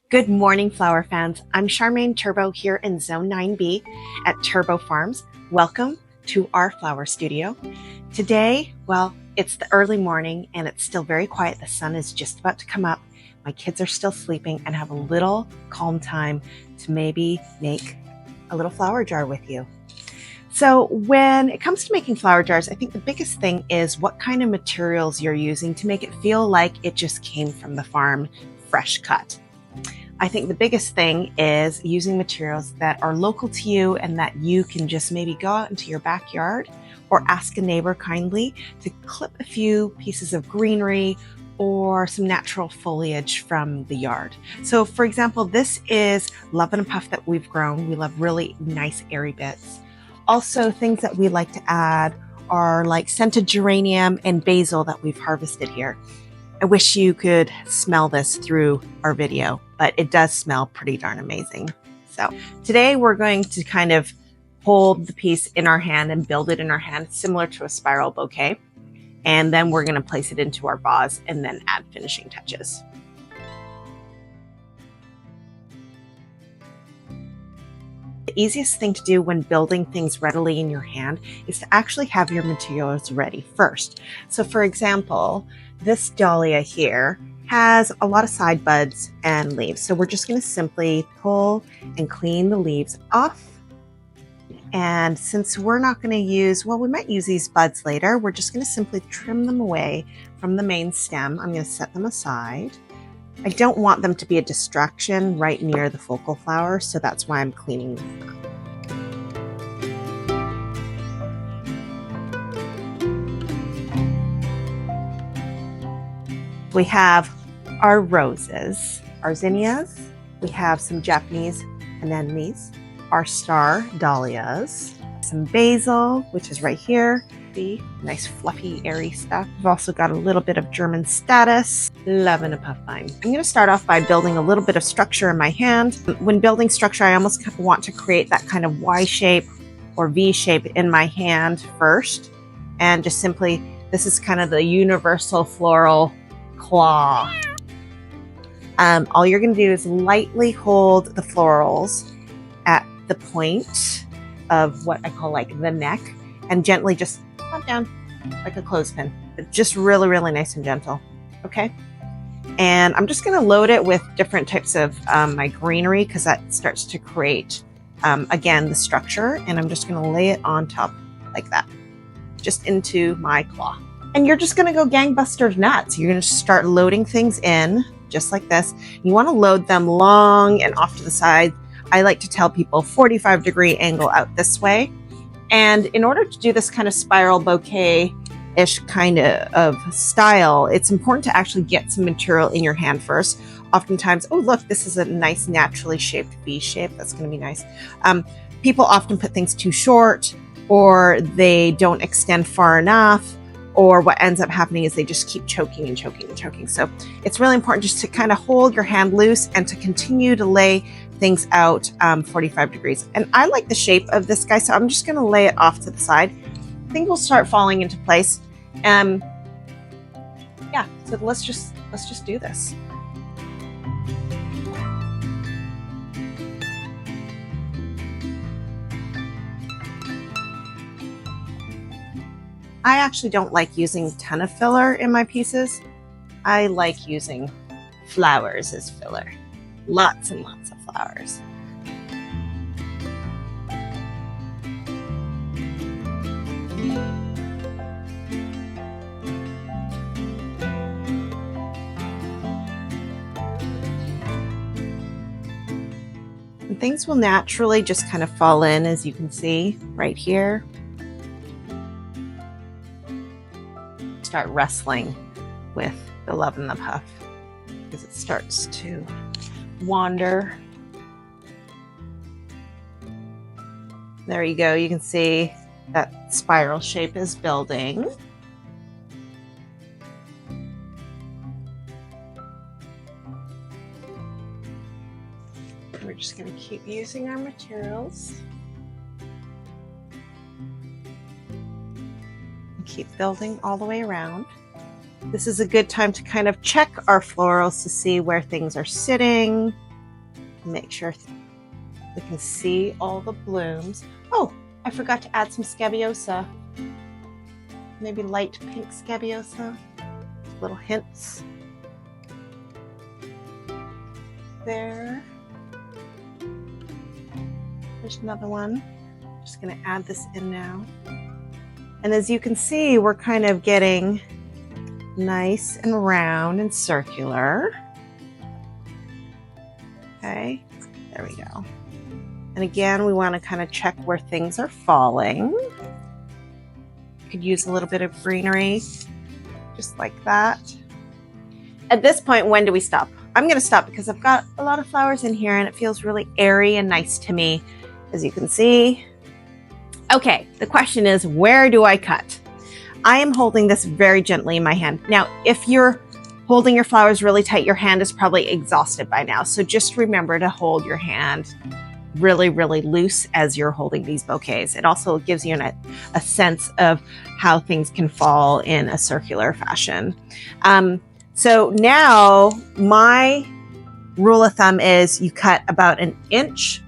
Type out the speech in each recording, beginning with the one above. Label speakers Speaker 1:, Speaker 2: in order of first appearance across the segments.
Speaker 1: Good morning, flower fans. I'm Charmaine Turbow here in Zone 9B at Turbow Farms. Welcome to our flower studio. Today, well, it's the early morning and it's still very quiet. The sun is just about to come up. My kids are still sleeping and have a little calm time to maybe make a little flower jar with you. So when it comes to making flower jars, I think the biggest thing is what kind of materials you're using to make it feel like it just came from the farm, fresh cut. I think the biggest thing is using materials that are local to you and that you can just maybe go out into your backyard or ask a neighbor kindly to clip a few pieces of greenery or some natural foliage from the yard. So for example, this is love and a puff that we've grown. We love really nice airy bits. Also, things that we like to add are like scented geranium and basil that we've harvested here. I wish you could smell this through our video, but it does smell pretty darn amazing. So today we're going to kind of hold the piece in our hand and build it in our hand, similar to a spiral bouquet. And then we're going to place it into our vase and then add finishing touches. The easiest thing to do when building things readily in your hand is to actually have your materials ready first. So for example, this dahlia here has a lot of side buds and leaves. So we're just going to simply pull and clean the leaves off. And since we're not going to use, well, we might use these buds later, we're just going to simply trim them away from the main stem. I'm going to set them aside. I don't want them to be a distraction right near the focal flower, so that's why I'm cleaning them. We have our roses, our zinnias. We have some Japanese anemones, our star dahlias, some basil, which is right here. See, nice fluffy airy stuff. We've also got a little bit of German statice, love and a puff vine. I'm going to start off by building a little bit of structure in my hand. When building structure, I almost want to create that kind of Y shape or V shape in my hand first. And just simply, this is kind of the universal floral claw. All you're going to do is lightly hold the florals at the point of what I call like the neck and gently just pop down like a clothespin. But just really, really nice and gentle. Okay. And I'm just going to load it with different types of my greenery because that starts to create, again, the structure. And I'm just going to lay it on top like that, just into my claw. And you're just going to go gangbusters nuts. You're going to start loading things in just like this. You want to load them long and off to the side. I like to tell people 45-degree angle out this way. And in order to do this kind of spiral bouquet-ish kind of style, it's important to actually get some material in your hand first. Oftentimes, oh, look, this is a nice naturally shaped V shape. That's going to be nice. People often put things too short or they don't extend far enough. Or what ends up happening is they just keep choking and choking and choking. So it's really important just to kind of hold your hand loose and to continue to lay things out 45 degrees. And I like the shape of this guy, so I'm just going to lay it off to the side. I think we'll start falling into place. Yeah, so let's just do this. I actually don't like using a ton of filler in my pieces. I like using flowers as filler. Lots and lots of flowers. And things will naturally just kind of fall in, as you can see right here. Start wrestling with the love and the puff because it starts to wander. There you go. You can see that spiral shape is building. We're just going to keep using our materials. Keep building all the way around. This is a good time to kind of check our florals to see where things are sitting. Make sure we can see all the blooms. Oh, I forgot to add some scabiosa. Maybe light pink scabiosa. Little hints. There. There's another one. Just going to add this in now. And as you can see, we're kind of getting nice and round and circular. Okay, there we go. And again, we want to kind of check where things are falling. You could use a little bit of greenery, just like that. At this point, when do we stop? I'm going to stop because I've got a lot of flowers in here and it feels really airy and nice to me, as you can see. Okay, the question is, where do I cut? I am holding this very gently in my hand. Now, if you're holding your flowers really tight, your hand is probably exhausted by now. So just remember to hold your hand really, really loose as you're holding these bouquets. It also gives you a sense of how things can fall in a circular fashion. So now my rule of thumb is you cut about an inch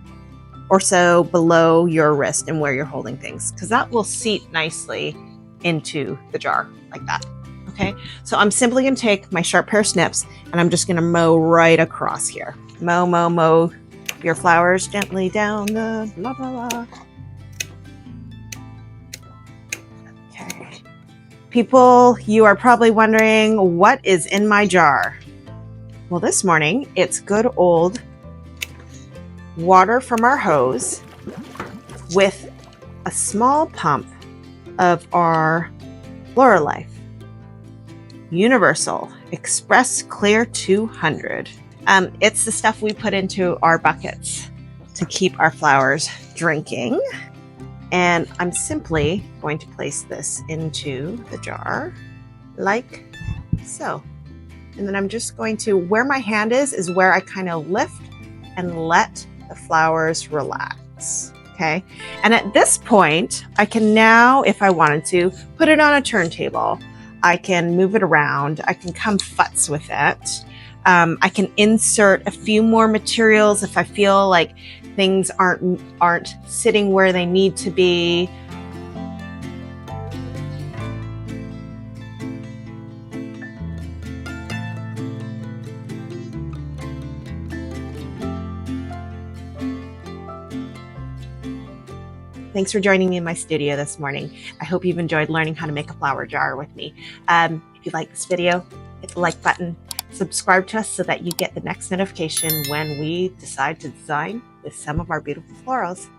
Speaker 1: or so below your wrist and where you're holding things, because that will seat nicely into the jar like that. Okay, so I'm simply going to take my sharp pair of snips and I'm just going to mow right across here. Mow your flowers gently down the blah, blah, blah. Okay. People, you are probably wondering, what is in my jar? Well, this morning, it's good old water from our hose with a small pump of our Floral Life Universal Express Clear 200. It's the stuff we put into our buckets to keep our flowers drinking. And I'm simply going to place this into the jar like so. And then I'm just going to, where my hand is where I kind of lift and let the flowers relax. Okay. And at this point, I can now, if I wanted to, put it on a turntable. I can move it around. I can come futz with it. I can insert a few more materials if I feel like things aren't sitting where they need to be. Thanks for joining me in my studio this morning. I hope you've enjoyed learning how to make a flower jar with me. If you like this video, hit the like button, subscribe to us so that you get the next notification when we decide to design with some of our beautiful florals.